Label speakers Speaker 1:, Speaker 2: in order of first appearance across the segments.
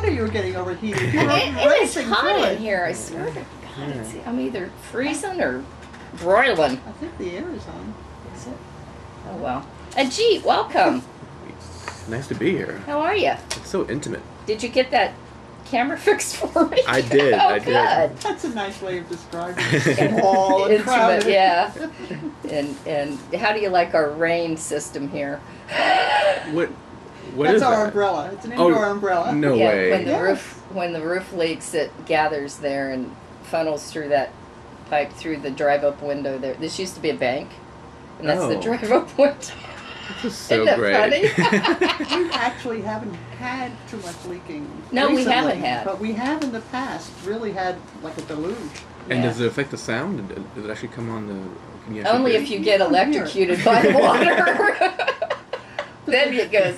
Speaker 1: wonder you were getting overheated. You were
Speaker 2: It is
Speaker 1: racing
Speaker 2: hot
Speaker 1: through
Speaker 2: in
Speaker 1: it.
Speaker 2: here, I swear to God. I'm either freezing or broiling.
Speaker 1: I think the air is on.
Speaker 2: Is it? Oh, well. Ajit, welcome.
Speaker 3: It's nice to be here.
Speaker 2: How are you?
Speaker 3: It's so intimate.
Speaker 2: Did you get that camera fixed for me?
Speaker 3: I did.
Speaker 2: Oh,
Speaker 3: I
Speaker 2: good.
Speaker 3: did.
Speaker 1: That's a nice way of describing it. Small and
Speaker 2: Intimate,
Speaker 1: crowded.
Speaker 2: yeah. And how do you like our rain system here?
Speaker 3: What
Speaker 1: That's
Speaker 3: is
Speaker 1: our
Speaker 3: that?
Speaker 1: umbrella. It's an indoor umbrella.
Speaker 3: No
Speaker 2: yeah,
Speaker 3: way.
Speaker 2: when the roof leaks, it gathers there and funnels through that pipe through the drive-up window there. This used to be a bank, and that's the
Speaker 3: Oh.
Speaker 2: drive-up window.
Speaker 3: This is so
Speaker 2: Isn't that
Speaker 3: great.
Speaker 2: funny?
Speaker 1: We actually haven't had too much leaking.
Speaker 2: No, we
Speaker 1: recently,
Speaker 2: haven't had.
Speaker 1: But we have in the past really had like a deluge.
Speaker 3: And
Speaker 2: Yeah.
Speaker 3: does it affect the sound? Does it actually come on the? Can you actually
Speaker 2: Only
Speaker 3: hear
Speaker 2: if
Speaker 3: it?
Speaker 2: you get electrocuted by water. Then it goes,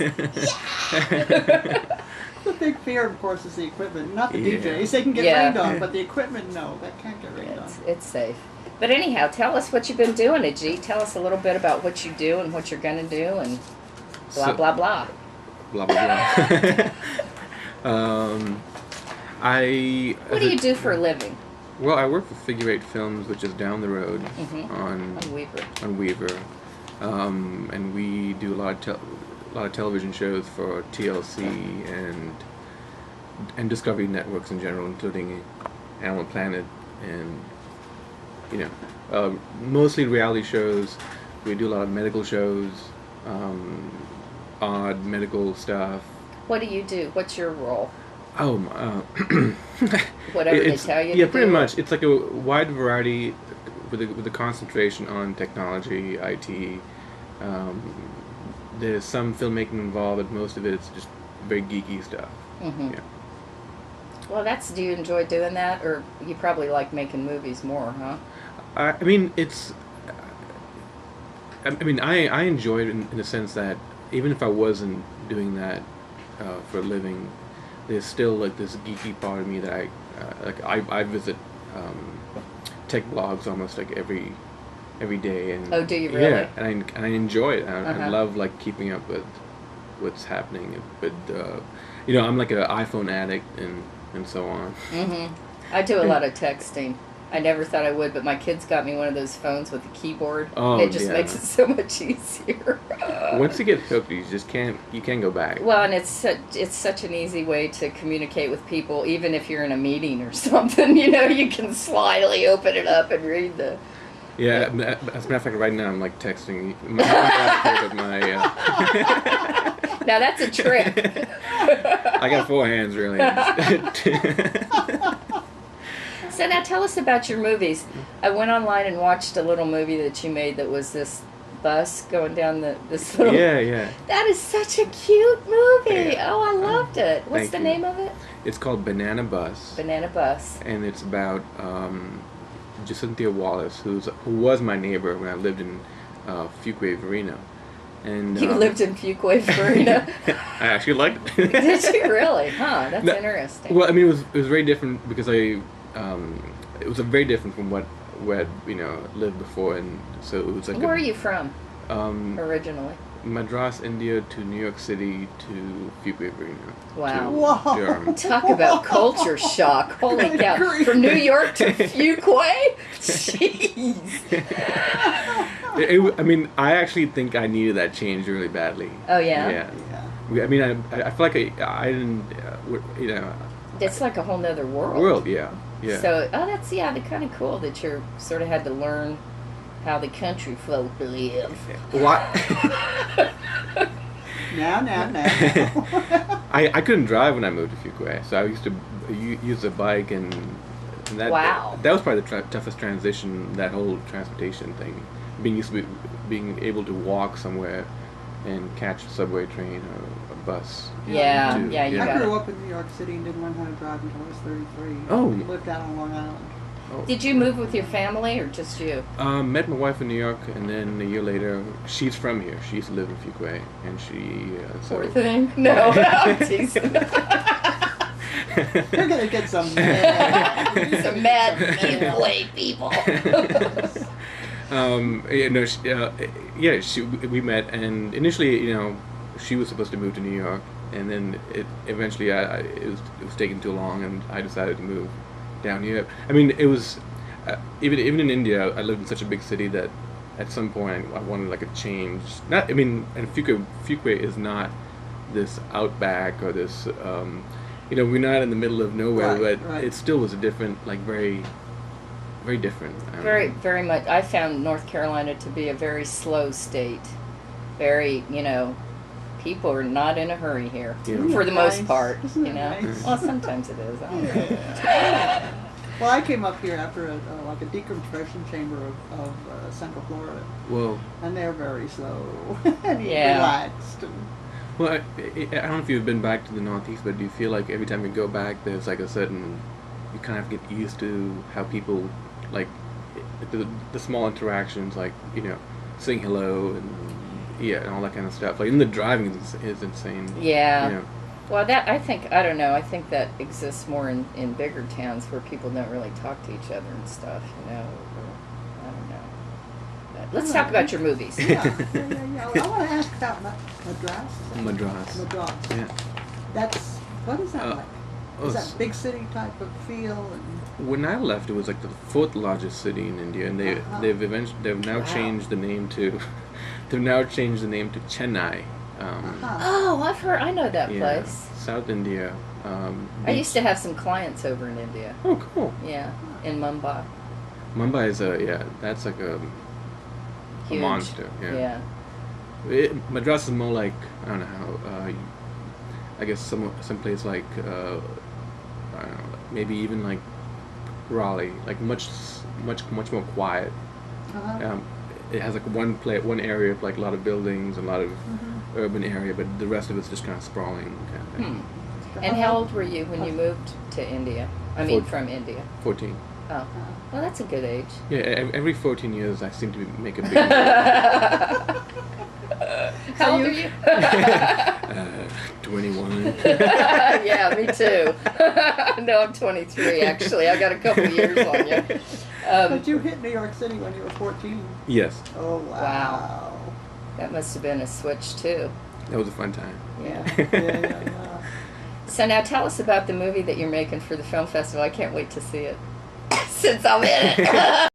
Speaker 1: The big fear, of course, is the equipment, not the
Speaker 3: Yeah.
Speaker 1: DJs. They can get
Speaker 2: Yeah.
Speaker 1: rained on, but the equipment, no, that can't get rained on.
Speaker 2: it's safe. But anyhow, tell us what you've been doing, Ajit. Tell us a little bit about what you do and what you're going to do and blah,
Speaker 3: So-
Speaker 2: blah, blah.
Speaker 3: Blah blah blah.
Speaker 2: What do you do for a living?
Speaker 3: Well, I work for Figure Eight Films, which is down the road
Speaker 2: Mhm.
Speaker 3: on
Speaker 2: On Weaver.
Speaker 3: Weaver, and we do a lot of television shows for TLC and Discovery networks in general, including Animal Planet and mostly reality shows. We do a lot of medical shows, odd medical stuff.
Speaker 2: What do you do? What's your role?
Speaker 3: Oh,
Speaker 2: Whatever they
Speaker 3: it's-
Speaker 2: tell you
Speaker 3: Yeah,
Speaker 2: to
Speaker 3: pretty
Speaker 2: do?
Speaker 3: much. It's like a wide variety with a concentration on technology, IT. There's some filmmaking involved, but most of it's just very geeky stuff.
Speaker 2: Mhm.
Speaker 3: Yeah.
Speaker 2: Well, do you enjoy doing that? Or you probably like making movies more, huh?
Speaker 3: I mean, it's. I enjoy it in the sense that even if I wasn't doing that for a living, there's still like this geeky part of me that I visit tech blogs almost like every day. And
Speaker 2: Oh, do you really?
Speaker 3: Yeah, and I enjoy it. I
Speaker 2: Uh-huh.
Speaker 3: love like keeping up with what's happening. But I'm like an iPhone addict and so on.
Speaker 2: Mm-hmm. I do a lot of texting. I never thought I would, but my kids got me one of those phones with a keyboard.
Speaker 3: Oh,
Speaker 2: It just
Speaker 3: yeah.
Speaker 2: makes it so much easier.
Speaker 3: Once you get hooked, you can't go back.
Speaker 2: Well, and it's such an easy way to communicate with people, even if you're in a meeting or something. You can slyly open it up and read the.
Speaker 3: Yeah, as a matter of fact, right now I'm like texting.
Speaker 2: Now that's a trick.
Speaker 3: I got four hands, really.
Speaker 2: So now tell us about your movies. I went online and watched a little movie that you made that was this bus going down this little.
Speaker 3: Yeah.
Speaker 2: That is such a cute movie.
Speaker 3: Yeah.
Speaker 2: Oh, I loved it. What's
Speaker 3: Thank
Speaker 2: the
Speaker 3: you.
Speaker 2: name of it?
Speaker 3: It's called Banana Bus,
Speaker 2: Banana Bus.
Speaker 3: and it's about Jacinthia Wallace, who was my neighbor when I lived in Fuquay, Verino. And
Speaker 2: You lived in Fuquay, Verino.
Speaker 3: I actually liked it.
Speaker 2: Did you really? Huh, that's
Speaker 3: No,
Speaker 2: interesting.
Speaker 3: Well, I mean, it was very different because it was very different from where I'd lived before, and so it was like.
Speaker 2: Where are you from
Speaker 3: Originally?
Speaker 2: originally?
Speaker 3: Madras, India, to New York City, to Fuquay, Verino.
Speaker 2: Wow.
Speaker 1: Whoa.
Speaker 3: Durham.
Speaker 2: Talk about culture shock. Holy
Speaker 1: Good
Speaker 2: cow.
Speaker 1: grief.
Speaker 2: From New York to Fuquay? Jeez.
Speaker 3: I actually think I needed that change really badly.
Speaker 2: Oh, yeah?
Speaker 1: Yeah.
Speaker 3: I mean, I feel like I didn't,
Speaker 2: It's like a whole nother world.
Speaker 3: world, yeah.
Speaker 2: So, that's kind of cool that you sort of had to learn how the country folk live.
Speaker 3: What?
Speaker 1: Now.
Speaker 3: I couldn't drive when I moved to Fuquay, so I used to use a bike, and that
Speaker 2: Wow.
Speaker 3: that was probably the toughest transition. That whole transportation thing, being able to walk somewhere and catch a subway train or a bus.
Speaker 2: Yeah,
Speaker 3: too.
Speaker 2: yeah, you
Speaker 1: I
Speaker 2: got
Speaker 1: grew
Speaker 2: it.
Speaker 1: up in New York City and didn't learn how to drive until I was 33.
Speaker 3: Oh.
Speaker 1: Lived out on Long Island.
Speaker 2: Did you move with your family or just you?
Speaker 3: Met my wife in New York, and then a year later, she's from here. She used to live in Fuquay, and she
Speaker 2: Poor thing. No, I'm teasing.
Speaker 1: You're gonna get some.
Speaker 2: Some mad Fuquay people.
Speaker 3: We met, and initially, she was supposed to move to New York, and then it eventually it was taking too long, and I decided to move down here. I mean, it was even in India. I lived in such a big city that at some point I wanted like a change. Not, I mean, and Fuquay is not this outback or this. We're not in the middle of nowhere, but it still was a different, like very, very different.
Speaker 2: Very, very much. I found North Carolina to be a very slow state. Very, people are not in a hurry here for the most part.
Speaker 1: Isn't it nice?
Speaker 2: Well, sometimes it is. I don't know.
Speaker 1: Well, I came up here after a decompression chamber of Central Florida.
Speaker 3: Well,
Speaker 1: and they're very slow and relaxed.
Speaker 3: Well, I don't know if you've been back to the Northeast, but do you feel like every time you go back, there's like a certain, you kind of get used to how people, like, the small interactions, like, saying hello and all that kind of stuff. Like, even the driving is insane.
Speaker 2: Yeah. Well, I think that exists more in bigger towns where people don't really talk to each other and stuff, I don't know. But let's talk about your movies.
Speaker 1: Yeah. I want to ask about Madras.
Speaker 3: Madras. Yeah.
Speaker 1: What is that like? Is that big city type of feel?
Speaker 3: When I left, it was like the fourth largest city in India, and they've now changed the name to Chennai.
Speaker 2: I know that place.
Speaker 3: South India.
Speaker 2: I used to have some clients over in India.
Speaker 3: Oh, cool.
Speaker 2: Yeah, in Mumbai.
Speaker 3: Mumbai is that's like a monster. Yeah. Madras is more like, I don't know how. I guess some place like I don't know, maybe even like Raleigh, like much more quiet. It has like one area of like a lot of buildings, a lot of urban area, but the rest of it's just kind of sprawling kind of thing.
Speaker 2: And how old were you when you moved to India? From India.
Speaker 3: 14.
Speaker 2: Oh, well, that's a good age.
Speaker 3: Yeah, every 14 years I seem to make a big move.
Speaker 2: How old are you?
Speaker 3: 21.
Speaker 2: Yeah, me too. No, I'm 23 actually. I've got a couple of years on you.
Speaker 1: But you hit New York City when you were 14.
Speaker 3: Yes.
Speaker 1: Oh, wow.
Speaker 2: That must have been a switch too.
Speaker 3: That was a fun time.
Speaker 2: Yeah.
Speaker 1: Yeah.
Speaker 2: So now tell us about the movie that you're making for the film festival. I can't wait to see it since I'm in it.